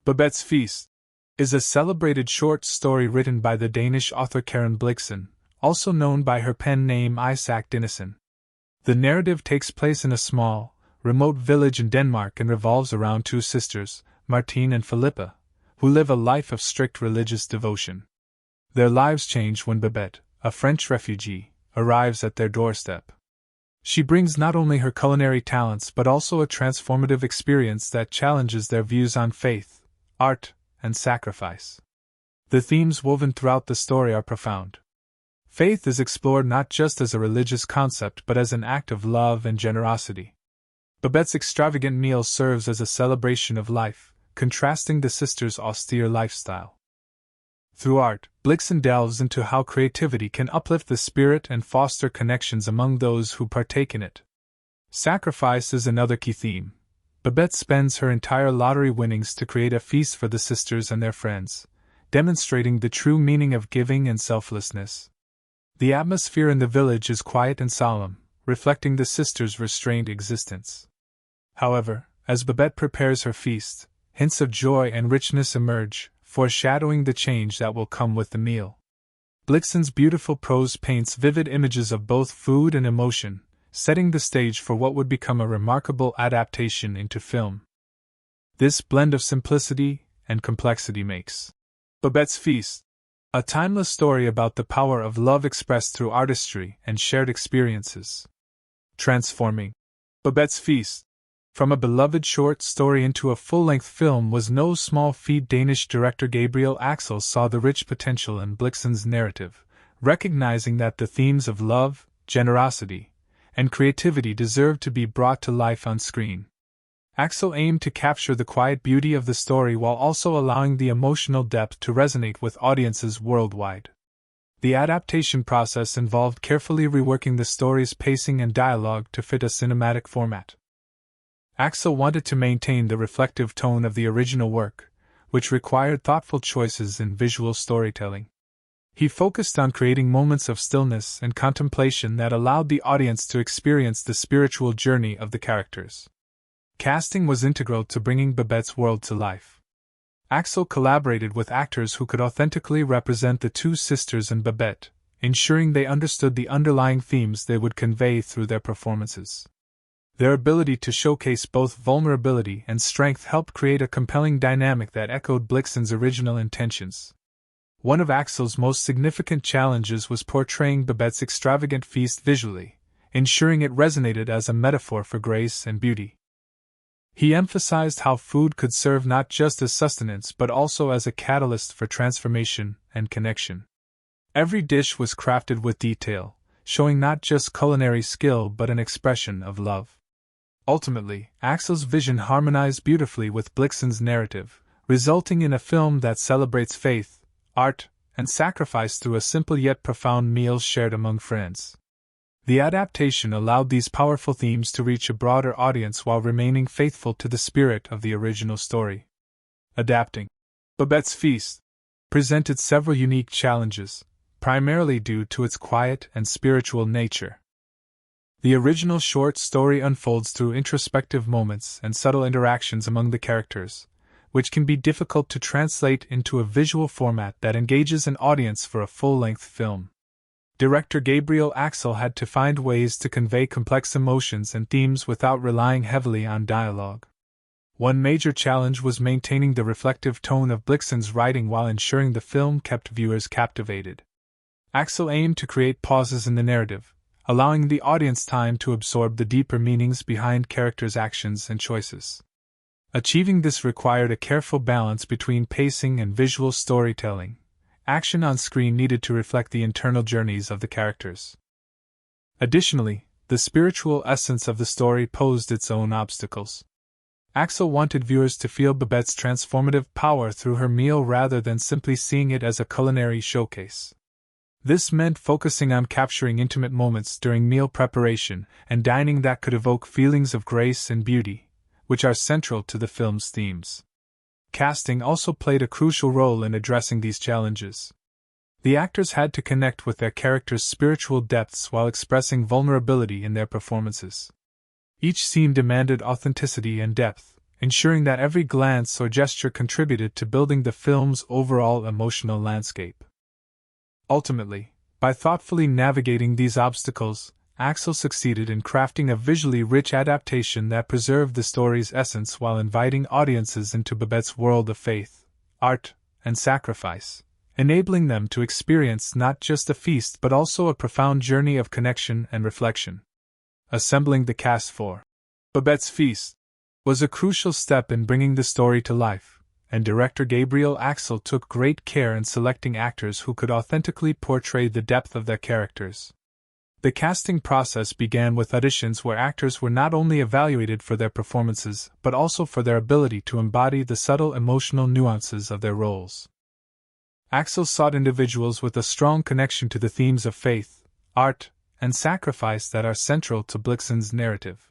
Babette's Feast is a celebrated short story written by the Danish author Karen Blixen, also known by her pen name Isak Dinesen. The narrative takes place in a small, remote village in Denmark and revolves around two sisters, Martine and Philippa, who live a life of strict religious devotion. Their lives change when Babette, a French refugee, arrives at their doorstep. She brings not only her culinary talents but also a transformative experience that challenges their views on faith, art, and sacrifice. The themes woven throughout the story are profound. Faith is explored not just as a religious concept but as an act of love and generosity. Babette's extravagant meal serves as a celebration of life, contrasting the sisters' austere lifestyle. Through art, Blixen delves into how creativity can uplift the spirit and foster connections among those who partake in it. Sacrifice is another key theme. Babette spends her entire lottery winnings to create a feast for the sisters and their friends, demonstrating the true meaning of giving and selflessness. The atmosphere in the village is quiet and solemn, reflecting the sisters' restrained existence. However, as Babette prepares her feast, hints of joy and richness emerge, foreshadowing the change that will come with the meal. Blixen's beautiful prose paints vivid images of both food and emotion, setting the stage for what would become a remarkable adaptation into film. This blend of simplicity and complexity makes Babette's Feast a timeless story about the power of love expressed through artistry and shared experiences. Transforming Babette's Feast from a beloved short story into a full-length film was no small feat. Danish director Gabriel Axel saw the rich potential in Blixen's narrative, recognizing that the themes of love, generosity, and creativity deserved to be brought to life on screen. Axel aimed to capture the quiet beauty of the story while also allowing the emotional depth to resonate with audiences worldwide. The adaptation process involved carefully reworking the story's pacing and dialogue to fit a cinematic format. Axel wanted to maintain the reflective tone of the original work, which required thoughtful choices in visual storytelling. He focused on creating moments of stillness and contemplation that allowed the audience to experience the spiritual journey of the characters. Casting was integral to bringing Babette's world to life. Axel collaborated with actors who could authentically represent the two sisters and Babette, ensuring they understood the underlying themes they would convey through their performances. Their ability to showcase both vulnerability and strength helped create a compelling dynamic that echoed Blixen's original intentions. One of Axel's most significant challenges was portraying Babette's extravagant feast visually, ensuring it resonated as a metaphor for grace and beauty. He emphasized how food could serve not just as sustenance but also as a catalyst for transformation and connection. Every dish was crafted with detail, showing not just culinary skill but an expression of love. Ultimately, Axel's vision harmonized beautifully with Blixen's narrative, resulting in a film that celebrates faith, art, and sacrifice through a simple yet profound meal shared among friends. The adaptation allowed these powerful themes to reach a broader audience while remaining faithful to the spirit of the original story. Adapting Babette's Feast presented several unique challenges, primarily due to its quiet and spiritual nature. The original short story unfolds through introspective moments and subtle interactions among the characters, which can be difficult to translate into a visual format that engages an audience for a full-length film. Director Gabriel Axel had to find ways to convey complex emotions and themes without relying heavily on dialogue. One major challenge was maintaining the reflective tone of Blixen's writing while ensuring the film kept viewers captivated. Axel aimed to create pauses in the narrative, allowing the audience time to absorb the deeper meanings behind characters' actions and choices. Achieving this required a careful balance between pacing and visual storytelling. Action on screen needed to reflect the internal journeys of the characters. Additionally, the spiritual essence of the story posed its own obstacles. Axel wanted viewers to feel Babette's transformative power through her meal rather than simply seeing it as a culinary showcase. This meant focusing on capturing intimate moments during meal preparation and dining that could evoke feelings of grace and beauty, which are central to the film's themes. Casting also played a crucial role in addressing these challenges. The actors had to connect with their characters' spiritual depths while expressing vulnerability in their performances. Each scene demanded authenticity and depth, ensuring that every glance or gesture contributed to building the film's overall emotional landscape. Ultimately, by thoughtfully navigating these obstacles, Axel succeeded in crafting a visually rich adaptation that preserved the story's essence while inviting audiences into Babette's world of faith, art, and sacrifice, enabling them to experience not just a feast but also a profound journey of connection and reflection. Assembling the cast for Babette's Feast was a crucial step in bringing the story to life, and director Gabriel Axel took great care in selecting actors who could authentically portray the depth of their characters. The casting process began with auditions where actors were not only evaluated for their performances but also for their ability to embody the subtle emotional nuances of their roles. Axel sought individuals with a strong connection to the themes of faith, art, and sacrifice that are central to Blixen's narrative.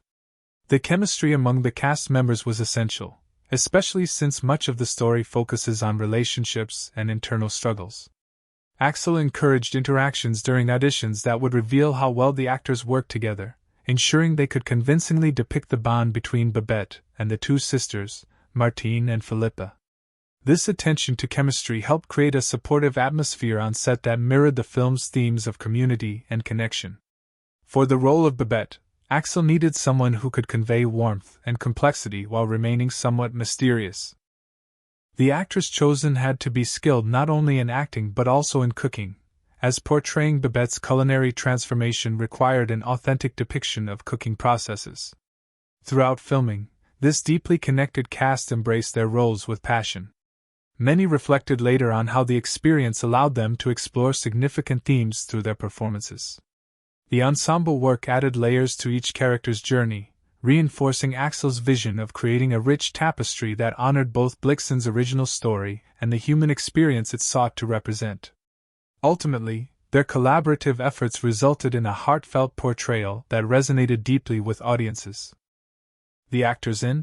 The chemistry among the cast members was essential, especially since much of the story focuses on relationships and internal struggles. Axel encouraged interactions during auditions that would reveal how well the actors worked together, ensuring they could convincingly depict the bond between Babette and the two sisters, Martine and Philippa. This attention to chemistry helped create a supportive atmosphere on set that mirrored the film's themes of community and connection. For the role of Babette, Axel needed someone who could convey warmth and complexity while remaining somewhat mysterious. The actress chosen had to be skilled not only in acting but also in cooking, as portraying Babette's culinary transformation required an authentic depiction of cooking processes. Throughout filming, this deeply connected cast embraced their roles with passion. Many reflected later on how the experience allowed them to explore significant themes through their performances. The ensemble work added layers to each character's journey, reinforcing Axel's vision of creating a rich tapestry that honored both Blixen's original story and the human experience it sought to represent. Ultimately, their collaborative efforts resulted in a heartfelt portrayal that resonated deeply with audiences. The actors in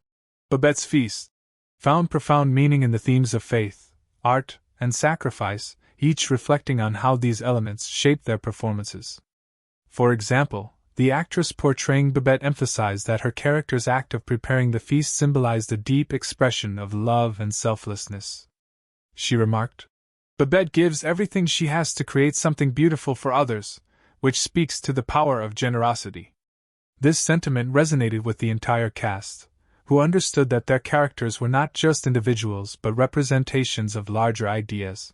Babette's Feast found profound meaning in the themes of faith, art, and sacrifice, each reflecting on how these elements shaped their performances. For example, the actress portraying Babette emphasized that her character's act of preparing the feast symbolized a deep expression of love and selflessness. She remarked, "Babette gives everything she has to create something beautiful for others, which speaks to the power of generosity." This sentiment resonated with the entire cast, who understood that their characters were not just individuals but representations of larger ideas.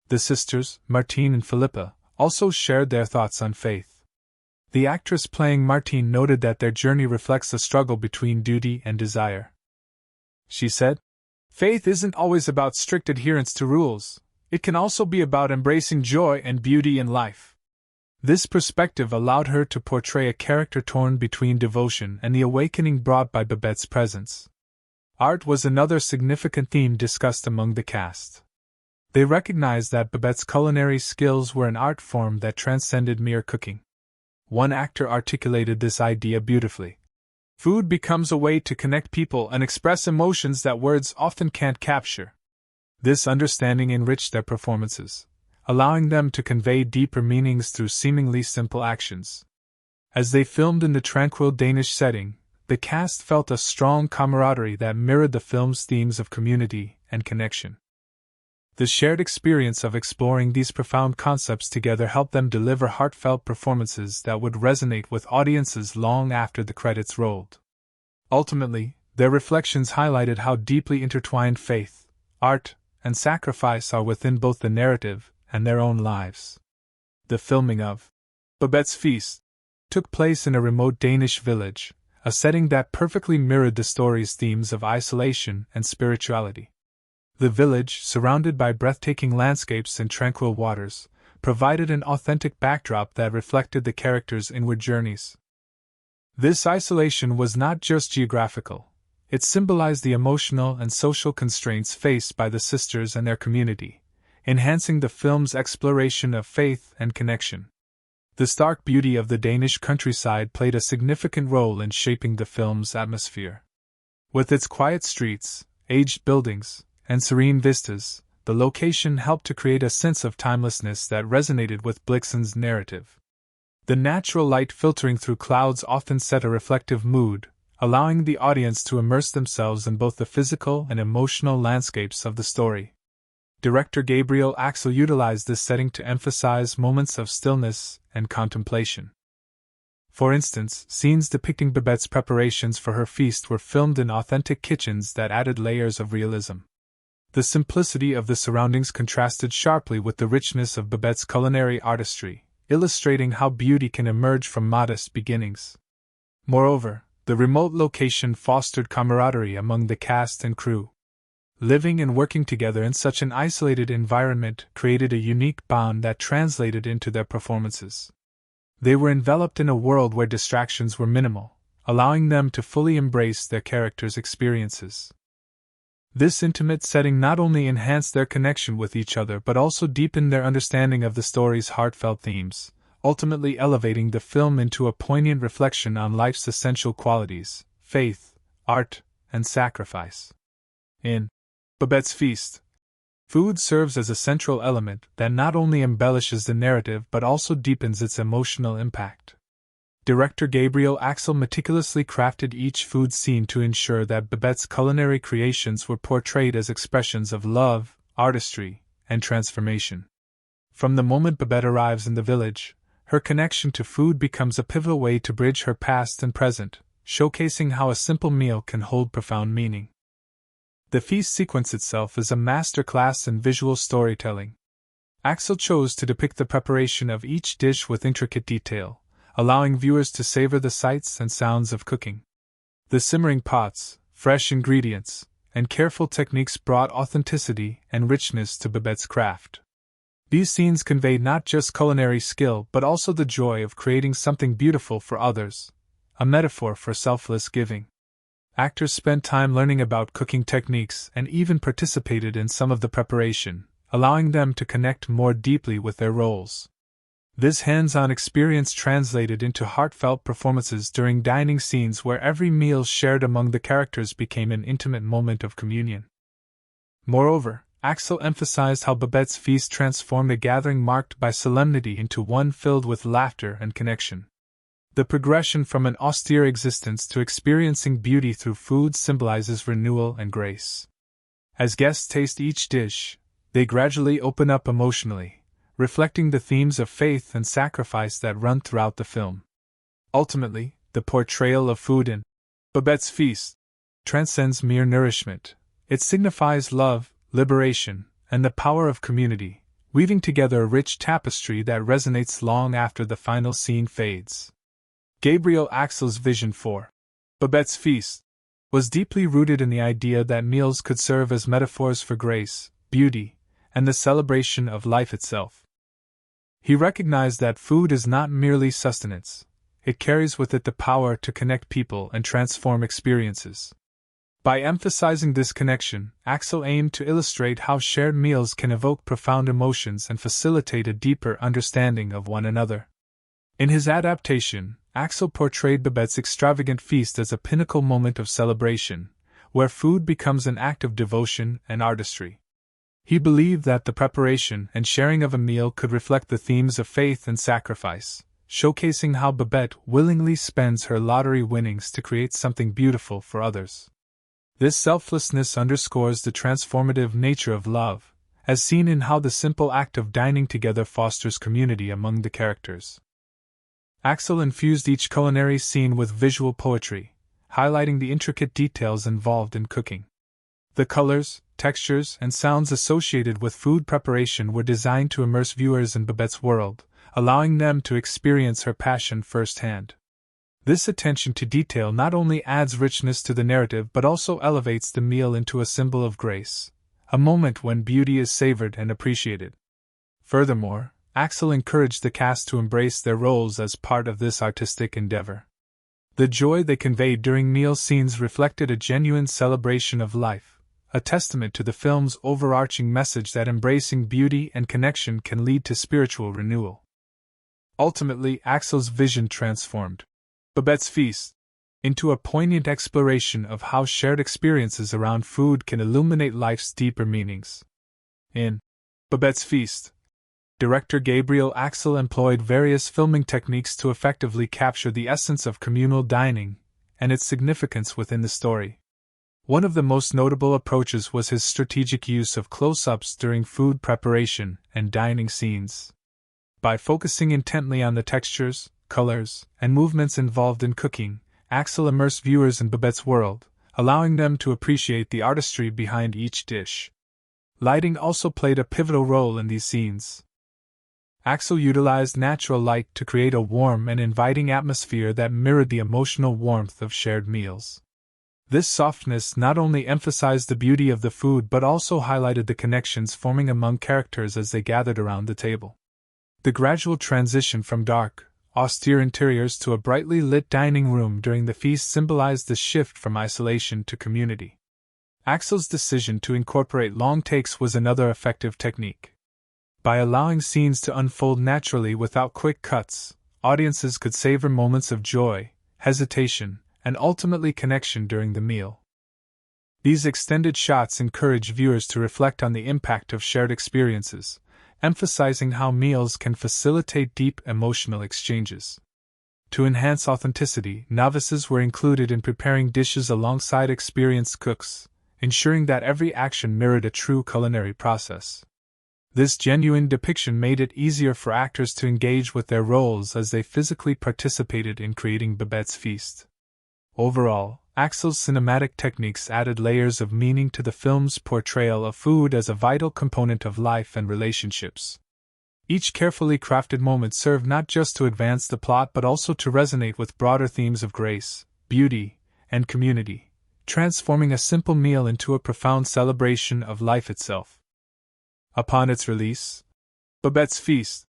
The sisters, Martine and Philippa, also shared their thoughts on faith. The actress playing Martine noted that their journey reflects a struggle between duty and desire. She said, "Faith isn't always about strict adherence to rules, it can also be about embracing joy and beauty in life." This perspective allowed her to portray a character torn between devotion and the awakening brought by Babette's presence. Art was another significant theme discussed among the cast. They recognized that Babette's culinary skills were an art form that transcended mere cooking. One actor articulated this idea beautifully. "Food becomes a way to connect people and express emotions that words often can't capture." This understanding enriched their performances, allowing them to convey deeper meanings through seemingly simple actions. As they filmed in the tranquil Danish setting, the cast felt a strong camaraderie that mirrored the film's themes of community and connection. The shared experience of exploring these profound concepts together helped them deliver heartfelt performances that would resonate with audiences long after the credits rolled. Ultimately, their reflections highlighted how deeply intertwined faith, art, and sacrifice are within both the narrative and their own lives. The filming of Babette's Feast took place in a remote Danish village, a setting that perfectly mirrored the story's themes of isolation and spirituality. The village, surrounded by breathtaking landscapes and tranquil waters, provided an authentic backdrop that reflected the characters' inward journeys. This isolation was not just geographical, it symbolized the emotional and social constraints faced by the sisters and their community, enhancing the film's exploration of faith and connection. The stark beauty of the Danish countryside played a significant role in shaping the film's atmosphere. With its quiet streets, aged buildings, and serene vistas, the location helped to create a sense of timelessness that resonated with Blixen's narrative. The natural light filtering through clouds often set a reflective mood, allowing the audience to immerse themselves in both the physical and emotional landscapes of the story. Director Gabriel Axel utilized this setting to emphasize moments of stillness and contemplation. For instance, scenes depicting Babette's preparations for her feast were filmed in authentic kitchens that added layers of realism. The simplicity of the surroundings contrasted sharply with the richness of Babette's culinary artistry, illustrating how beauty can emerge from modest beginnings. Moreover, the remote location fostered camaraderie among the cast and crew. Living and working together in such an isolated environment created a unique bond that translated into their performances. They were enveloped in a world where distractions were minimal, allowing them to fully embrace their characters' experiences. This intimate setting not only enhanced their connection with each other but also deepened their understanding of the story's heartfelt themes, ultimately elevating the film into a poignant reflection on life's essential qualities: faith, art, and sacrifice. In Babette's Feast, food serves as a central element that not only embellishes the narrative but also deepens its emotional impact. Director Gabriel Axel meticulously crafted each food scene to ensure that Babette's culinary creations were portrayed as expressions of love, artistry, and transformation. From the moment Babette arrives in the village, her connection to food becomes a pivotal way to bridge her past and present, showcasing how a simple meal can hold profound meaning. The feast sequence itself is a masterclass in visual storytelling. Axel chose to depict the preparation of each dish with intricate detail, allowing viewers to savor the sights and sounds of cooking. The simmering pots, fresh ingredients, and careful techniques brought authenticity and richness to Babette's craft. These scenes conveyed not just culinary skill but also the joy of creating something beautiful for others, a metaphor for selfless giving. Actors spent time learning about cooking techniques and even participated in some of the preparation, allowing them to connect more deeply with their roles. This hands-on experience translated into heartfelt performances during dining scenes where every meal shared among the characters became an intimate moment of communion. Moreover, Axel emphasized how Babette's feast transformed a gathering marked by solemnity into one filled with laughter and connection. The progression from an austere existence to experiencing beauty through food symbolizes renewal and grace. As guests taste each dish, they gradually open up emotionally, reflecting the themes of faith and sacrifice that run throughout the film. Ultimately, the portrayal of food in Babette's Feast transcends mere nourishment. It signifies love, liberation, and the power of community, weaving together a rich tapestry that resonates long after the final scene fades. Gabriel Axel's vision for Babette's Feast was deeply rooted in the idea that meals could serve as metaphors for grace, beauty, and the celebration of life itself. He recognized that food is not merely sustenance, it carries with it the power to connect people and transform experiences. By emphasizing this connection, Axel aimed to illustrate how shared meals can evoke profound emotions and facilitate a deeper understanding of one another. In his adaptation, Axel portrayed Babette's extravagant feast as a pinnacle moment of celebration, where food becomes an act of devotion and artistry. He believed that the preparation and sharing of a meal could reflect the themes of faith and sacrifice, showcasing how Babette willingly spends her lottery winnings to create something beautiful for others. This selflessness underscores the transformative nature of love, as seen in how the simple act of dining together fosters community among the characters. Axel infused each culinary scene with visual poetry, highlighting the intricate details involved in cooking. The colors, textures, and sounds associated with food preparation were designed to immerse viewers in Babette's world, allowing them to experience her passion firsthand. This attention to detail not only adds richness to the narrative but also elevates the meal into a symbol of grace, a moment when beauty is savored and appreciated. Furthermore, Axel encouraged the cast to embrace their roles as part of this artistic endeavor. The joy they conveyed during meal scenes reflected a genuine celebration of life, a testament to the film's overarching message that embracing beauty and connection can lead to spiritual renewal. Ultimately, Axel's vision transformed Babette's Feast into a poignant exploration of how shared experiences around food can illuminate life's deeper meanings. In Babette's Feast, director Gabriel Axel employed various filming techniques to effectively capture the essence of communal dining, and its significance within the story. One of the most notable approaches was his strategic use of close-ups during food preparation and dining scenes. By focusing intently on the textures, colors, and movements involved in cooking, Axel immersed viewers in Babette's world, allowing them to appreciate the artistry behind each dish. Lighting also played a pivotal role in these scenes. Axel utilized natural light to create a warm and inviting atmosphere that mirrored the emotional warmth of shared meals. This softness not only emphasized the beauty of the food but also highlighted the connections forming among characters as they gathered around the table. The gradual transition from dark, austere interiors to a brightly lit dining room during the feast symbolized the shift from isolation to community. Axel's decision to incorporate long takes was another effective technique. By allowing scenes to unfold naturally without quick cuts, audiences could savor moments of joy, hesitation, and ultimately connection during the meal. These extended shots encourage viewers to reflect on the impact of shared experiences, emphasizing how meals can facilitate deep emotional exchanges. To enhance authenticity, novices were included in preparing dishes alongside experienced cooks, ensuring that every action mirrored a true culinary process. This genuine depiction made it easier for actors to engage with their roles as they physically participated in creating Babette's feast. Overall, Axel's cinematic techniques added layers of meaning to the film's portrayal of food as a vital component of life and relationships. Each carefully crafted moment served not just to advance the plot but also to resonate with broader themes of grace, beauty, and community, transforming a simple meal into a profound celebration of life itself. Upon its release, Babette's Feast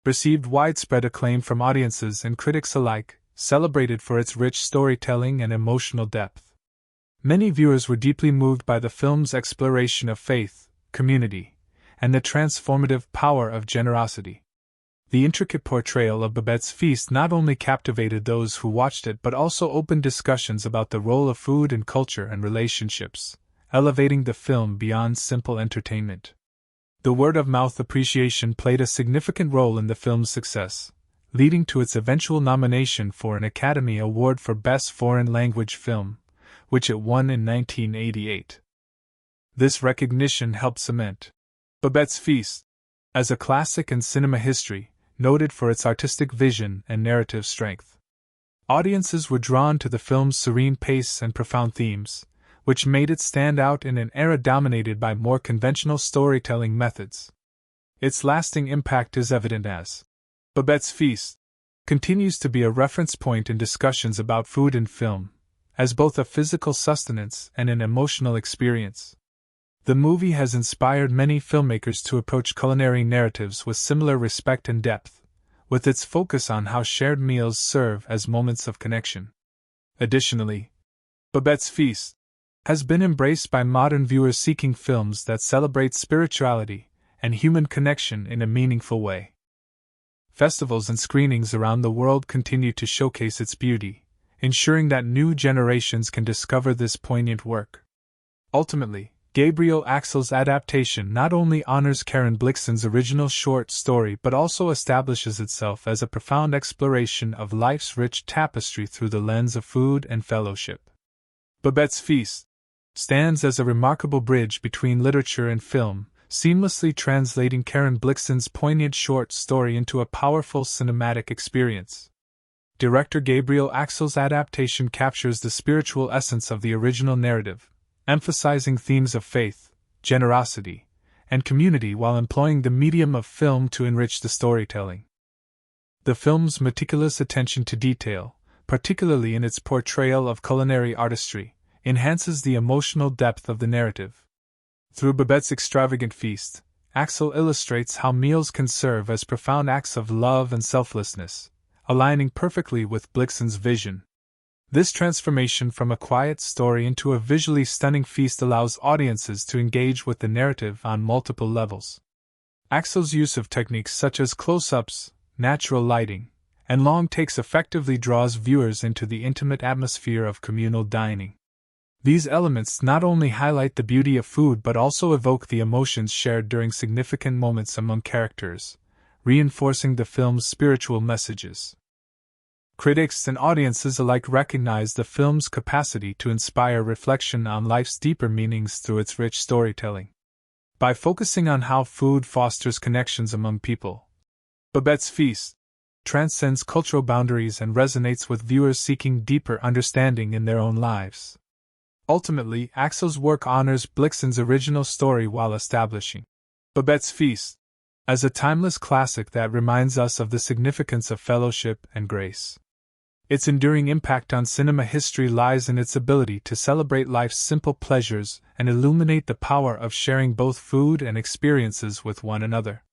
received widespread acclaim from audiences and critics alike, celebrated for its rich storytelling and emotional depth. Many viewers were deeply moved by the film's exploration of faith, community, and the transformative power of generosity. The intricate portrayal of Babette's Feast not only captivated those who watched it but also opened discussions about the role of food in culture and relationships, elevating the film beyond simple entertainment. The word-of-mouth appreciation played a significant role in the film's success, leading to its eventual nomination for an Academy Award for Best Foreign Language Film, which it won in 1988. This recognition helped cement Babette's Feast as a classic in cinema history, noted for its artistic vision and narrative strength. Audiences were drawn to the film's serene pace and profound themes, which made it stand out in an era dominated by more conventional storytelling methods. Its lasting impact is evident as Babette's Feast continues to be a reference point in discussions about food in film, as both a physical sustenance and an emotional experience. The movie has inspired many filmmakers to approach culinary narratives with similar respect and depth, with its focus on how shared meals serve as moments of connection. Additionally, Babette's Feast has been embraced by modern viewers seeking films that celebrate spirituality and human connection in a meaningful way. Festivals and screenings around the world continue to showcase its beauty, ensuring that new generations can discover this poignant work. Ultimately, Gabriel Axel's adaptation not only honors Karen Blixen's original short story but also establishes itself as a profound exploration of life's rich tapestry through the lens of food and fellowship. Babette's Feast stands as a remarkable bridge between literature and film, seamlessly translating Karen Blixen's poignant short story into a powerful cinematic experience. Director Gabriel Axel's adaptation captures the spiritual essence of the original narrative, emphasizing themes of faith, generosity, and community while employing the medium of film to enrich the storytelling. The film's meticulous attention to detail, particularly in its portrayal of culinary artistry, enhances the emotional depth of the narrative. Through Babette's extravagant feast, Axel illustrates how meals can serve as profound acts of love and selflessness, aligning perfectly with Blixen's vision. This transformation from a quiet story into a visually stunning feast allows audiences to engage with the narrative on multiple levels. Axel's use of techniques such as close-ups, natural lighting, and long takes effectively draws viewers into the intimate atmosphere of communal dining. These elements not only highlight the beauty of food but also evoke the emotions shared during significant moments among characters, reinforcing the film's spiritual messages. Critics and audiences alike recognize the film's capacity to inspire reflection on life's deeper meanings through its rich storytelling. By focusing on how food fosters connections among people, Babette's Feast transcends cultural boundaries and resonates with viewers seeking deeper understanding in their own lives. Ultimately, Axel's work honors Blixen's original story while establishing Babette's Feast as a timeless classic that reminds us of the significance of fellowship and grace. Its enduring impact on cinema history lies in its ability to celebrate life's simple pleasures and illuminate the power of sharing both food and experiences with one another.